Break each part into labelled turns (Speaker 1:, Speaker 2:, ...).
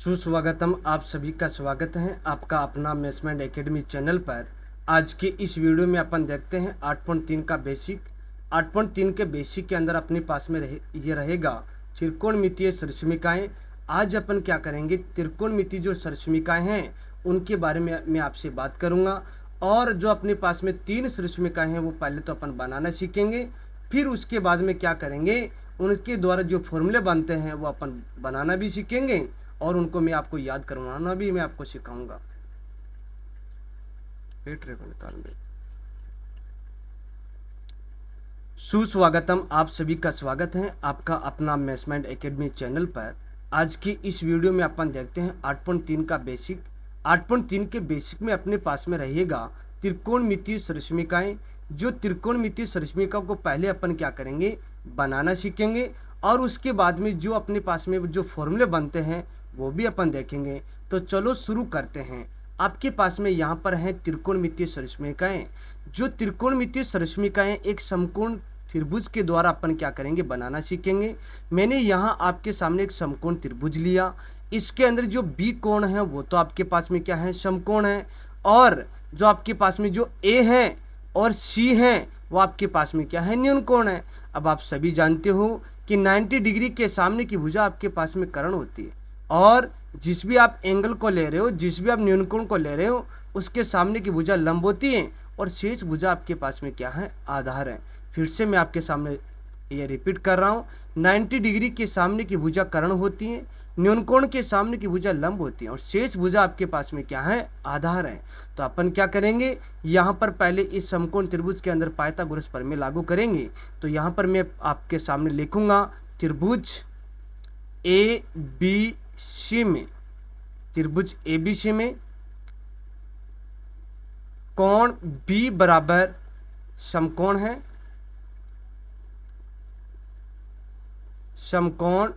Speaker 1: सुस्वागतम। आप सभी का स्वागत है आपका अपना मेसमेंट एकेडमी चैनल पर। आज के इस वीडियो में अपन देखते हैं 8.3 का बेसिक। 8.3 के बेसिक के अंदर अपने पास में ये रहेगा त्रिकोणमितीय सरिस्मिकाएँ। आज अपन क्या करेंगे, त्रिकोणमितीय जो सरिस्मिकाएँ हैं उनके बारे में मैं आपसे बात करूँगा। और जो अपने पास में 3 सरिस्मिकाएँ हैं वो पहले तो अपन बनाना सीखेंगे, फिर उसके बाद में क्या करेंगे, उनके द्वारा जो फॉर्मूले बनते हैं वो अपन बनाना भी सीखेंगे और उनको मैं आपको याद करवाना भी मैं आपको सिखाऊंगा। सुस्वागतम। आप सभी का स्वागत है आपका अपना मेसमेंट एकेडमी चैनल पर। आज की इस वीडियो में अपन देखते हैं 8.3 का बेसिक। 8.3 के बेसिक में अपने पास में रहेगा त्रिकोणमितीय सरिस्मिकाएँ। जो त्रिकोणमितीय सरिस्मिका को पहले अपन क्या करेंगे, बनाना सीखेंगे और उसके बाद में जो अपने पास में जो फॉर्मूले बनते हैं वो भी अपन देखेंगे। तो चलो शुरू करते हैं। आपके पास में यहाँ पर हैं त्रिकोणमितीय सरिस्मिकाएँ। जो त्रिकोणमितीय सरिस्मिकाएँ एक समकोण त्रिभुज के द्वारा अपन क्या करेंगे, बनाना सीखेंगे। मैंने यहाँ आपके सामने एक समकोण त्रिभुज लिया। इसके अंदर जो बी कोण है वो तो आपके पास में क्या है, समकोण है। और जो आपके पास में जो ए है और सी है वो आपके पास में क्या है, न्यून कोण है। अब आप सभी जानते हो कि 90 डिग्री के सामने की भुजा आपके पास में कर्ण होती है और जिस भी आप एंगल को ले रहे हो, जिस भी आप न्यून कोण को ले रहे हो, उसके सामने की भुजा लंब होती है और शेष भुजा आपके पास में क्या है, आधार है। फिर से मैं आपके सामने ये रिपीट कर रहा हूँ, 90 डिग्री के सामने की भुजा कर्ण होती है, न्यून कोण के सामने की भुजा लंब होती है और शेष भुजा आपके पास में क्या है, आधार है। तो अपन क्या करेंगे, यहाँ पर पहले इस समकोण त्रिभुज के अंदर पाइथागोरस प्रमेय लागू करेंगे। तो यहाँ पर मैं आपके सामने लिखूंगा त्रिभुज ए बी सी में, त्रिभुज ए बी सी में कोण बी बराबर समकोण है, समकोण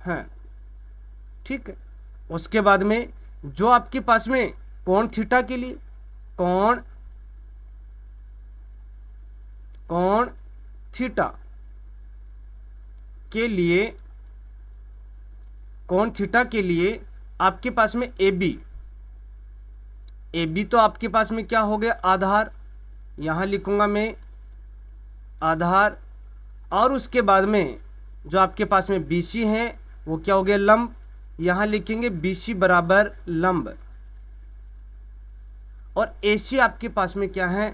Speaker 1: है, ठीक है। उसके बाद में जो आपके पास में कोण थीटा के लिए, कोण थीटा के लिए, कोण थीटा के लिए आपके पास में ए बी तो आपके पास में क्या हो गया, आधार। यहाँ लिखूंगा मैं आधार। और उसके बाद में जो आपके पास में बी सी है वो क्या हो गया, लंब। यहाँ लिखेंगे बी सी बराबर लंब। और ए सी आपके पास में क्या है,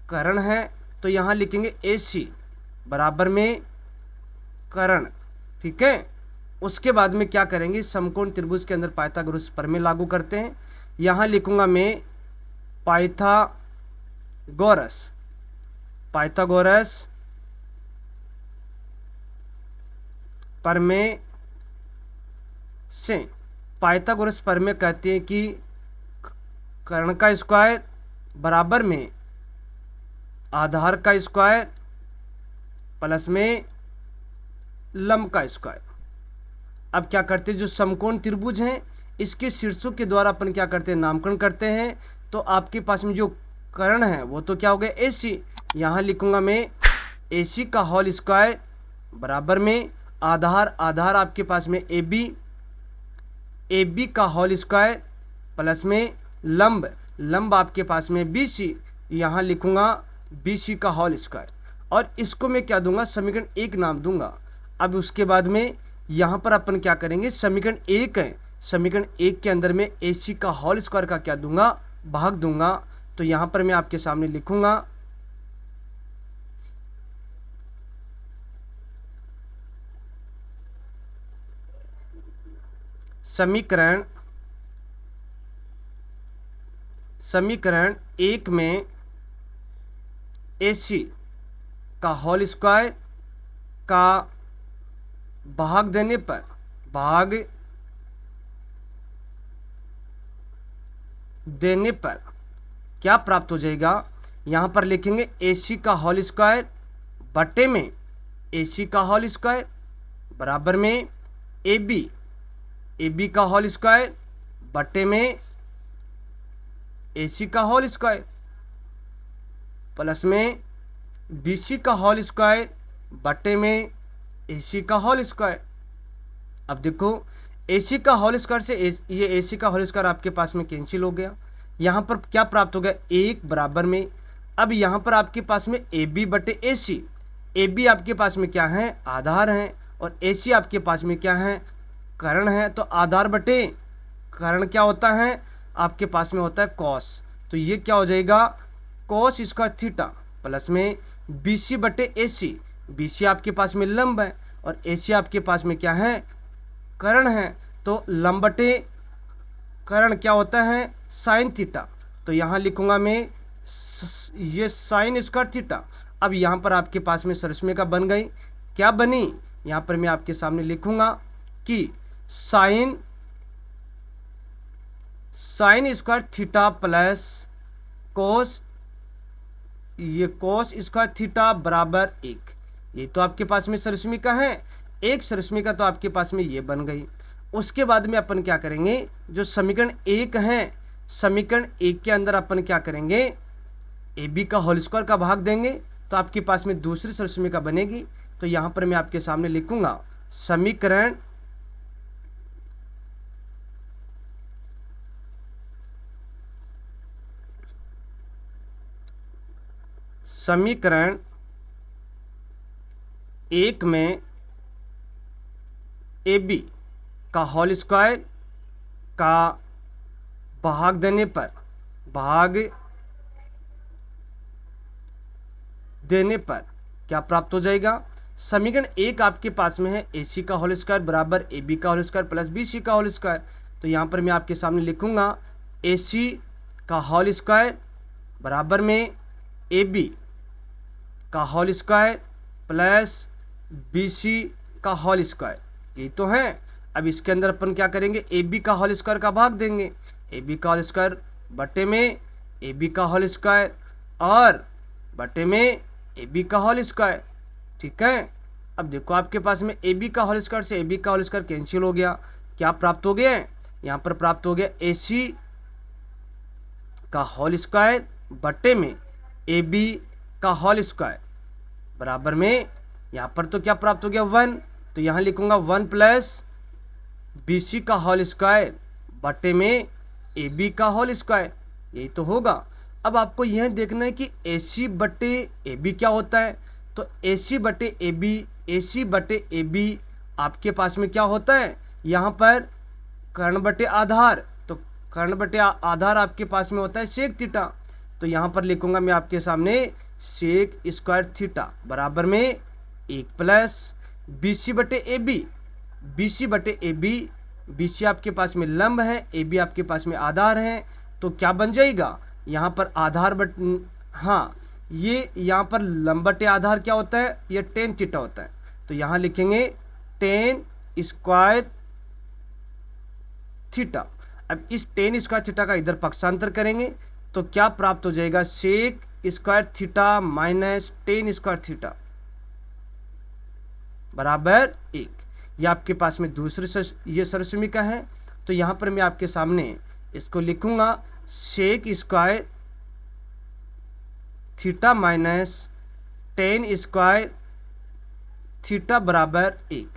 Speaker 1: कर्ण है। तो यहाँ लिखेंगे ए सी बराबर में कर्ण, ठीक है। उसके बाद में क्या करेंगे, समकोण त्रिभुज के अंदर पाइथागोरस प्रमेय लागू करते हैं। यहाँ लिखूंगा मैं पाइथागोरस प्रमेय से, पाइथागोरस प्रमेय कहते हैं कि कर्ण का स्क्वायर बराबर में आधार का स्क्वायर प्लस में लंब का स्क्वायर। अब क्या करते हैं, जो समकोण त्रिभुज हैं इसके शीर्षों के द्वारा अपन क्या करते हैं, नामकरण करते हैं। तो आपके पास में जो कर्ण है वो तो क्या हो गया, ए सी। यहाँ लिखूंगा मैं ए सी का होल स्क्वायर बराबर में आधार आपके पास में ए बी का होल स्क्वायर प्लस में लंब आपके पास में बी सी। यहाँ लिखूंगा बी सी का होल स्क्वायर और इसको मैं क्या दूंगा, समीकरण 1 नाम दूंगा। अब उसके बाद में यहाँ पर अपन क्या करेंगे, समीकरण 1 है, समीकरण 1 के अंदर में ए सी का होल स्क्वायर का क्या दूंगा, भाग दूंगा। तो यहाँ पर मैं आपके सामने लिखूंगा समीकरण 1 में ए सी का होल स्क्वायर का भाग देने पर क्या प्राप्त हो जाएगा, यहाँ पर लिखेंगे ए सी का होल स्क्वायर बटे में ए सी का होल स्क्वायर बराबर में ए बी का होल स्क्वायर बटे में ए सी का होल स्क्वायर प्लस में बी सी का होल स्क्वायर बटे में ए सी का होल स्क्वायर। अब देखो AC का होल स्क्वायर से ये AC का होल स्क्वायर आपके पास में कैंसिल हो गया। यहाँ पर क्या प्राप्त हो गया, 1 बराबर में, अब यहाँ पर आपके पास में AB बटे AC, AB आपके पास में क्या है, आधार है, और AC आपके पास में क्या है, कर्ण है। तो आधार बटे कर्ण क्या होता है, आपके पास में होता है कॉस। तो ये क्या हो जाएगा, कॉस स्क्वायर थीटा प्लस में BC बटे AC, BC आपके पास में लंब है और AC आपके पास में क्या है, कर्ण है। तो लंब बटे कर्ण क्या होता है, साइन थीटा। तो यहाँ लिखूंगा मैं ये साइन स्क्वायर थीटा। अब यहाँ पर आपके पास में सरसमेका बन गई, क्या बनी, यहाँ पर मैं आपके सामने लिखूंगा कि sine square theta plus cos, ये कोस स्क्वायर थीटा बराबर 1। ये तो आपके पास में सरसमेका है, एक सरसमेका तो आपके पास में ये बन गई। उसके बाद में अपन क्या करेंगे, जो समीकरण 1 है, समीकरण 1 के अंदर अपन क्या करेंगे, AB का होल स्क्वायर का भाग देंगे तो आपके पास में दूसरी सरसमेका बनेगी। तो यहाँ पर मैं आपके सामने लिखूंगा समीकरण समीकरण 1 में AB का होल स्क्वायर का भाग देने पर क्या प्राप्त हो जाएगा, समीकरण 1 आपके पास में है AC का होल स्क्वायर बराबर AB का होल स्क्वायर प्लस BC का होल स्क्वायर। तो यहाँ पर मैं आपके सामने लिखूंगा AC का होल स्क्वायर बराबर में AB का होल स्क्वायर प्लस BC का होल स्क्वायर, ये तो है। अब इसके अंदर अपन क्या करेंगे, AB का होल स्क्वायर का भाग देंगे, AB का होल स्क्वायर बटे में AB का होल स्क्वायर और बटे में AB का होल स्क्वायर, ठीक है। अब देखो आपके पास में AB का होल स्क्वायर से AB का होल स्क्वायर कैंसिल हो गया, क्या प्राप्त हो गया है, यहाँ पर प्राप्त हो गया AC का होल स्क्वायर बटे में AB का होल स्क्वायर बराबर में, यहाँ पर तो क्या प्राप्त हो गया 1। तो यहाँ लिखूंगा 1 प्लस BC का होल स्क्वायर बटे में AB का होल स्क्वायर, यही तो होगा। अब आपको यह देखना है कि AC बटे AB क्या होता है। तो AC बटे AB आपके पास में क्या होता है, यहाँ पर कर्ण बटे आधार, तो कर्ण बटे आधार आपके पास में होता है सेक थीटा। तो यहाँ पर लिखूंगा मैं आपके सामने सेक स्क्वायर थीटा बराबर में 1 प्लस BC बटे AB, BC आपके पास में लंब है, AB आपके पास में आधार है। तो क्या बन जाएगा, यहाँ पर आधार बट, हाँ ये यहाँ पर लंब बटे आधार क्या होता है, ये टेन थीटा होता है। तो यहाँ लिखेंगे टेन स्क्वायर थीटा। अब इस टेन स्क्वायर थीटा का इधर पक्षांतर करेंगे तो क्या प्राप्त हो जाएगा, sec square theta minus tan square theta बराबर 1। ये आपके पास में दूसरी ये सरसमेका है। तो यहाँ पर मैं आपके सामने इसको लिखूंगा sec square theta minus tan square theta बराबर 1।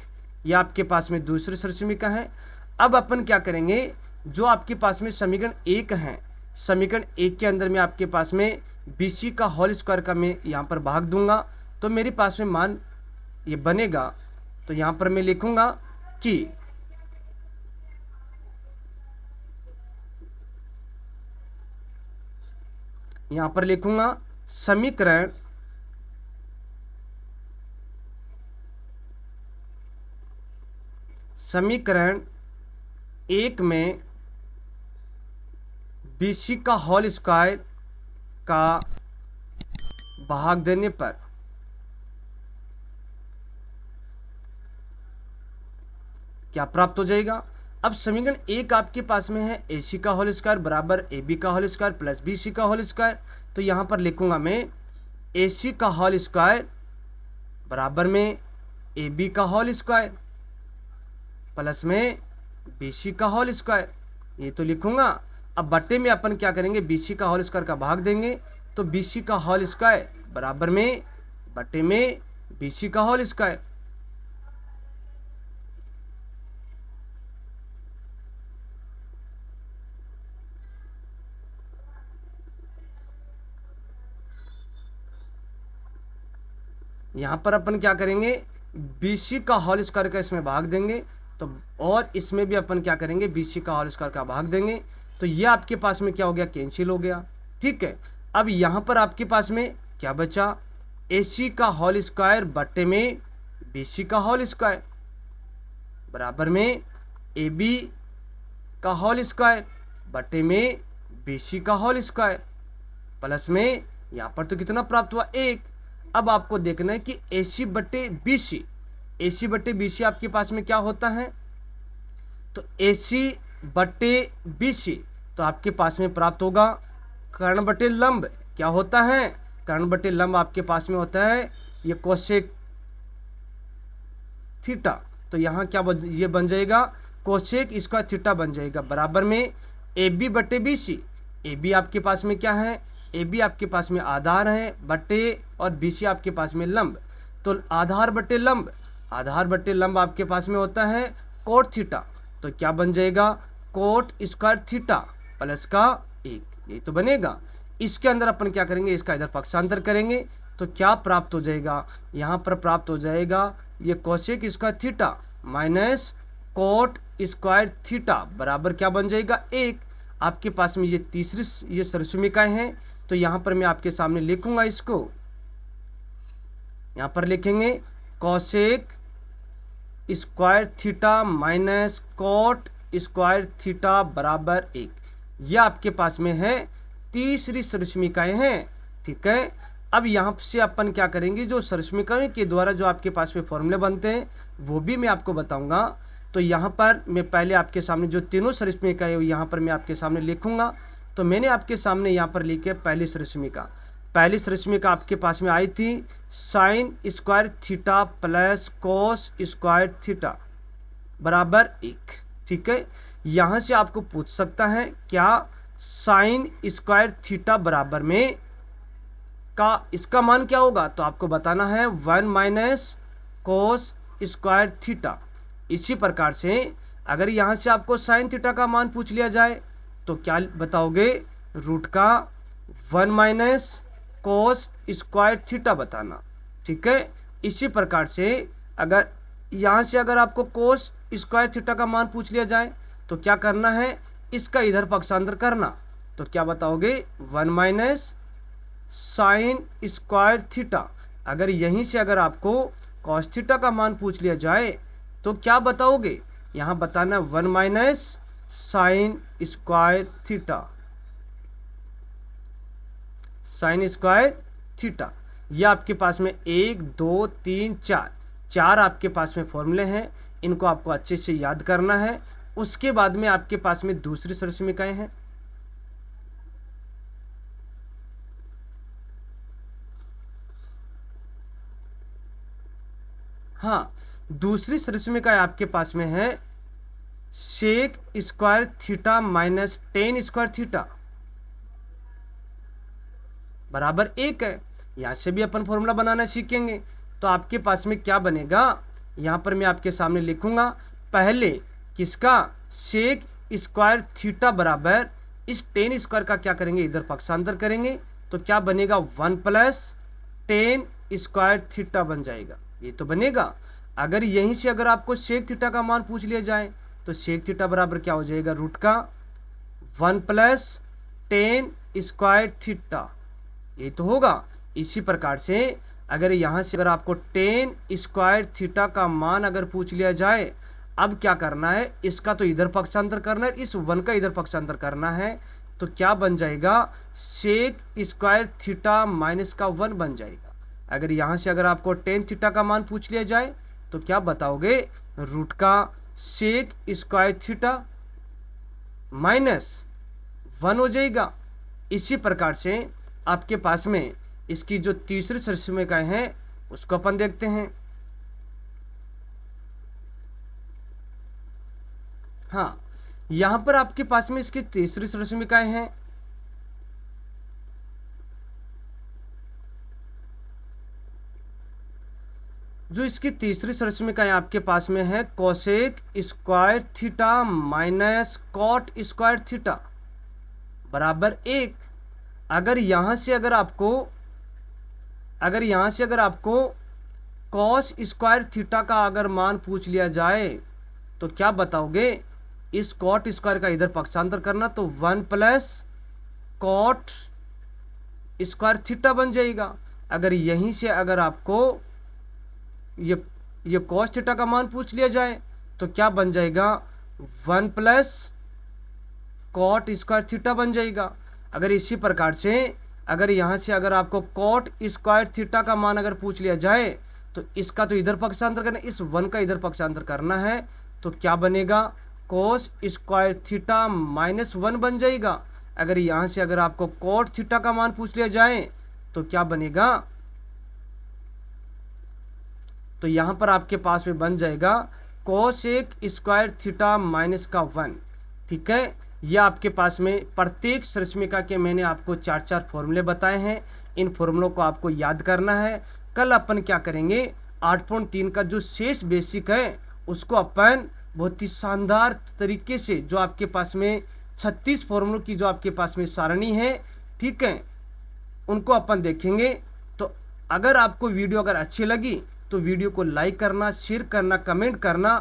Speaker 1: यह आपके पास में दूसरी सरसमेका है। अब अपन क्या करेंगे, जो आपके पास में समीकरण 1 है, समीकरण 1 के अंदर में आपके पास में BC का होल स्क्वायर का मैं यहाँ पर भाग दूंगा तो मेरे पास में मान ये बनेगा। तो यहाँ पर मैं लिखूंगा कि यहाँ पर लिखूंगा समीकरण समीकरण 1 में BC का होल स्क्वायर का भाग देने पर क्या प्राप्त हो जाएगा। अब समीकरण 1 आपके पास में है AC का होल स्क्वायर बराबर AB का होल स्क्वायर प्लस BC का होल स्क्वायर। तो यहाँ पर लिखूंगा मैं AC का होल स्क्वायर बराबर में AB का होल स्क्वायर प्लस में BC का होल स्क्वायर, ये तो लिखूंगा। अब बट्टे में अपन क्या करेंगे, BC का होल स्क्वायर का भाग देंगे तो BC का होल स्क्वायर बराबर में बट्टे में BC का होल स्क्वायर। यहाँ पर अपन क्या करेंगे, BC का होल स्क्वायर का इसमें भाग देंगे, तो और इसमें भी अपन क्या करेंगे, BC का होल स्क्वायर का भाग देंगे, तो ये आपके पास में क्या हो गया, कैंसिल हो गया। ठीक है, अब यहाँ पर आपके पास में क्या बचा, AC का होल स्क्वायर बट्टे में BC का होल स्क्वायर बराबर में AB का होल स्क्वायर बटे में BC का होल स्क्वायर प्लस में यहाँ पर तो कितना प्राप्त हुआ, 1। अब आपको देखना है कि AC बटे BC आपके पास में क्या होता है, तो AC बटे BC तो आपके पास में प्राप्त होगा कर्ण बटे लंब। क्या होता है, कर्ण बटे लंब आपके पास में होता है ये कोसेक थीटा, तो यहाँ क्या ये बन जाएगा, कोसेक स्क्वायर थीटा बन जाएगा बराबर में AB बटे BC। AB आपके पास में क्या है, AB आपके पास में आधार है बटे और BC आपके पास में लंब, तो आधार बटे लंब आपके पास में होता है कोट थीटा, तो क्या बन जाएगा, कोट स्क्वायर थीटा प्लस का 1, ये तो बनेगा। इसके अंदर अपन क्या करेंगे, इसका इधर पक्षांतर करेंगे, तो क्या प्राप्त हो जाएगा, यहाँ पर प्राप्त हो जाएगा ये cosec square theta minus cot square theta बराबर क्या बन जाएगा, 1। आपके पास में ये तीसरी ये सरसुमिकाएँ हैं, तो यहाँ पर मैं आपके सामने लिखूंगा, इसको यहाँ पर लिखेंगे cosec square theta minus cot square theta बराबर 1। यह आपके पास में है तीसरी सरसुमिकाएँ हैं। ठीक है, अब यहाँ से अपन क्या करेंगे, जो सरसुमिकाओं के द्वारा जो आपके पास में फॉर्मूले बनते हैं वो भी मैं आपको बताऊंगा। तो यहाँ पर मैं पहले आपके सामने जो तीनों सरसुमिकाएँ यहाँ पर मैं आपके सामने लिखूंगा। तो मैंने आपके सामने यहाँ पर लिखे पहली सरसुमिका आपके पास में आई थी sine square theta plus cos square theta बराबर 1। ठीक है, यहाँ से आपको पूछ सकता है क्या साइन स्क्वायर थीटा बराबर में का इसका मान क्या होगा, तो आपको बताना है 1 माइनस कोस स्क्वायर थीटा। इसी प्रकार से अगर यहाँ से आपको साइन थीटा का मान पूछ लिया जाए तो क्या बताओगे, रूट का 1 माइनस कोस स्क्वायर थीटा बताना। ठीक है, इसी प्रकार से अगर यहाँ से अगर आपको कोस स्क्वायर थीटा का मान पूछ लिया जाए तो क्या करना है, इसका इधर पक्षांतर करना, तो क्या बताओगे 1 माइनस साइन स्क्वायर थीटा। अगर यहीं से अगर आपको कॉस थीटा का मान पूछ लिया जाए तो क्या बताओगे, यहाँ बताना 1 minus sine square theta, sine square theta. ये आपके पास में 1 2 3 4 आपके पास में फॉर्मूले हैं, इनको आपको अच्छे से याद करना है। उसके बाद में आपके पास में दूसरी सरसुमिकाएँ हैं। हाँ, दूसरी सरसुमिका आपके पास में है sec square theta minus tan square theta बराबर 1 है। यहाँ से भी अपन फॉर्मूला बनाना सीखेंगे। तो आपके पास में क्या बनेगा, यहाँ पर मैं आपके सामने लिखूंगा पहले किसका, सेक स्क्वायर थीटा बराबर इस टेन स्क्वायर का क्या करेंगे, इधर पक्षांतर करेंगे, तो क्या बनेगा 1 प्लस टेन स्क्वायर थीटा बन जाएगा, ये तो बनेगा। अगर यहीं से अगर आपको सेक थीटा का मान पूछ लिया जाए तो सेक थीटा बराबर क्या हो जाएगा, रूट का 1 प्लस टेन स्क्वायर थीटा, ये तो होगा। इसी प्रकार से अगर यहाँ से अगर आपको टेन स्क्वायर थीटा का मान अगर पूछ लिया जाए, अब क्या करना है, इसका तो इधर पक्षांतर करना है, इस 1 का इधर पक्षांतर करना है, तो क्या बन जाएगा, सेक स्क्वायर थीटा माइनस का 1 बन जाएगा। अगर यहाँ से अगर आपको टेन थीटा का मान पूछ लिया जाए तो क्या बताओगे, रूट का सेक स्क्वायर थीटा माइनस 1 हो जाएगा। इसी प्रकार से आपके पास में इसकी जो तीसरी सरसुमिकाएँ हैं उसको अपन देखते हैं। हाँ, यहाँ पर आपके पास में इसकी तीसरी सरसुमिकाएँ हैं। जो इसकी तीसरी सरसुमिकाएँ आपके पास में है cosec square theta minus cot square theta बराबर 1। अगर यहाँ से अगर आपको कॉस स्क्वायर थीटा का अगर मान पूछ लिया जाए तो क्या बताओगे? इस कॉट स्क्वायर का इधर पक्षांतर करना तो 1 प्लस कॉट स्क्वायर थीटा बन जाएगा। अगर यहीं से अगर आपको ये कॉस थीटा का मान पूछ लिया जाए तो क्या बन जाएगा? 1 प्लस कॉट स्क्वायर थीटा बन जाएगा। अगर इसी प्रकार से अगर यहाँ से अगर आपको कॉट स्क्वायर थीटा का मान अगर पूछ लिया जाए तो इसका तो इधर पक्षांतर करना, इस 1 का इधर पक्षांतर करना है तो क्या बनेगा? कोस स्क्वायर थीटा -1 बन जाएगा। अगर यहाँ से अगर आपको कॉट थीटा का मान पूछ लिया जाए तो क्या बनेगा? तो यहाँ पर आपके पास में बन जाएगा कोसेक स्क्वायर थीटा -1। ठीक है, यह आपके पास में प्रत्येक सृष्मिका के मैंने आपको 4 फॉर्मूले बताए हैं। इन फॉर्मूलों को आपको याद करना है। कल अपन क्या करेंगे, 8.3 का जो शेष बेसिक है उसको अपन बहुत ही शानदार तरीके से, जो आपके पास में 36 फॉर्मूलों की जो आपके पास में सारणी है, ठीक है, उनको अपन देखेंगे। तो अगर आपको वीडियो अगर अच्छी लगी तो वीडियो को लाइक करना, शेयर करना, कमेंट करना।